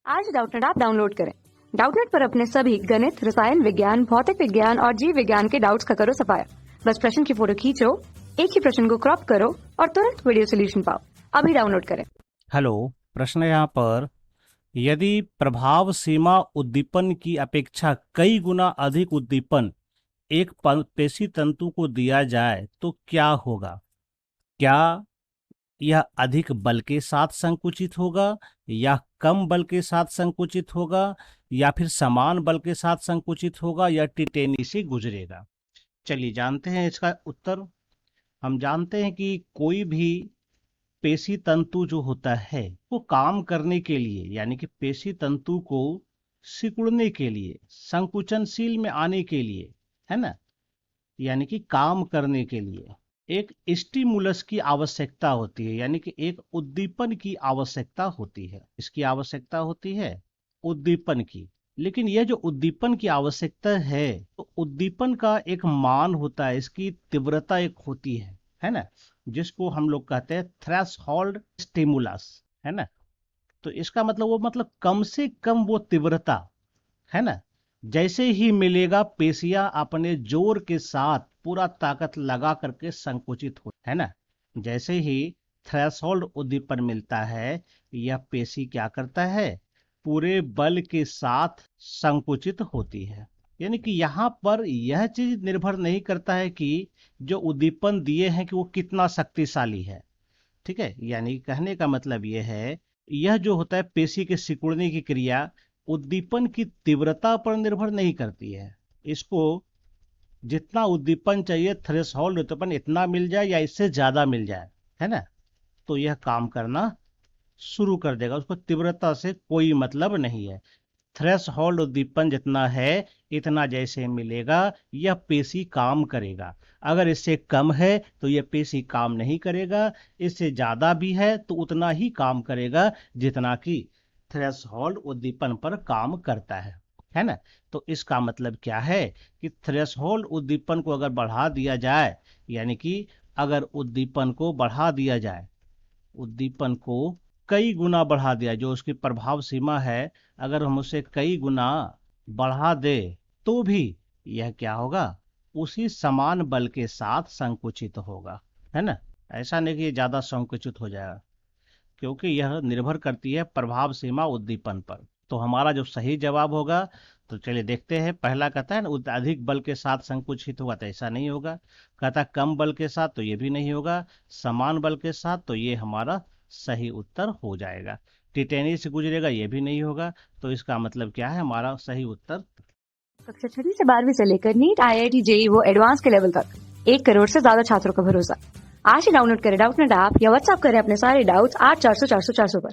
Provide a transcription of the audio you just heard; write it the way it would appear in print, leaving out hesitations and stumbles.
आज Doubtnut app download करें। Doubtnut पर अपने सभी गणित, रसायन विज्ञान, भौतिक विज्ञान और जीव विज्ञान के डाउट्स का करो सफाया। बस प्रश्न की फोटो खींचो, एक ही प्रश्न को क्रॉप करो और तुरंत वीडियो सोल्यूशन पाओ। अभी डाउनलोड करें। हेलो, प्रश्न यहाँ पर, यदि प्रभाव सीमा उद्दीपन की अपेक्षा कई गुना अधिक उद्दीपन एक पेशी तंतु को दिया जाए तो क्या होगा? क्या यह अधिक बल के साथ संकुचित होगा या कम बल के साथ संकुचित होगा या फिर समान बल के साथ संकुचित होगा या टिटेनी से गुजरेगा? चलिए जानते हैं इसका उत्तर। हम जानते हैं कि कोई भी पेशी तंतु जो होता है वो काम करने के लिए, यानी कि पेशी तंतु को सिकुड़ने के लिए, संकुचनशील में आने के लिए, है ना, यानी कि काम करने के लिए एक स्टिमुलस की आवश्यकता होती है, यानी कि एक उद्दीपन की आवश्यकता होती है। इसकी आवश्यकता होती है उद्दीपन की। लेकिन यह जो उद्दीपन की आवश्यकता है, तो उद्दीपन का एक मान होता है, इसकी तीव्रता एक होती है ना, जिसको हम लोग कहते हैं थ्रेशोल्ड स्टिमुलस, है ना। तो इसका मतलब वो मतलब कम से कम वो तीव्रता, है ना, जैसे ही मिलेगा पेशियां अपने जोर के साथ पूरा ताकत लगा करके संकुचित हो, है ना। जैसे ही थ्रेशोल्ड उद्दीपन मिलता है, यह पेशी क्या करता है, पूरे बल के साथ संकुचित होती है। यानी कि यहाँ पर यह चीज निर्भर नहीं करता है कि जो उद्दीपन दिए हैं कि वो कितना शक्तिशाली है, ठीक है। यानी कहने का मतलब यह है, यह जो होता है पेशी के सिकुड़ने की क्रिया उद्दीपन की तीव्रता पर निर्भर नहीं करती है। इसको जितना उद्दीपन चाहिए, थ्रेशोल्ड उद्दीपन इतना मिल जाए या इससे ज्यादा मिल जाए, है ना, तो यह काम करना शुरू कर देगा। उसको तीव्रता से कोई मतलब नहीं है। थ्रेशोल्ड उद्दीपन जितना है इतना जैसे मिलेगा, यह पेशी काम करेगा। अगर इससे कम है तो यह पेशी काम नहीं करेगा, इससे ज्यादा भी है तो उतना ही काम करेगा जितना कि थ्रेशोल्ड उद्दीपन पर काम करता है ना। तो इसका मतलब क्या है कि थ्रेशोल्ड उद्दीपन को अगर बढ़ा दिया जाए, यानी कि अगर उद्दीपन को बढ़ा दिया जाए, उद्दीपन को कई गुना बढ़ा दिया, जो उसकी प्रभाव सीमा है, अगर हम उसे कई गुना बढ़ा दे तो भी यह क्या होगा, उसी समान बल के साथ संकुचित होगा, है ना। ऐसा नहीं कि ज्यादा संकुचित हो जाएगा, क्योंकि यह निर्भर करती है प्रभाव सीमा उद्दीपन पर। तो हमारा जो सही जवाब होगा, तो चलिए देखते हैं। पहला कहता है ना अधिक बल के साथ संकुचित होगा, तो ऐसा नहीं होगा। कहता कम बल के साथ, तो ये भी नहीं होगा। समान बल के साथ, तो ये हमारा सही उत्तर हो जाएगा। टिटेनी से गुजरेगा, ये भी नहीं होगा। तो इसका मतलब क्या है, हमारा सही उत्तर। कक्षा 6 से 12वीं से लेकर नीट, IIT, JEE वो एडवांस के लेवल तक 1 करोड़ से ज्यादा छात्रों का भरोसा। आज ही डाउनलोड करें डाउटनेट ऐप या व्हाट्सएप करें अपने सारे डाउट्स 8400 400 400 पर।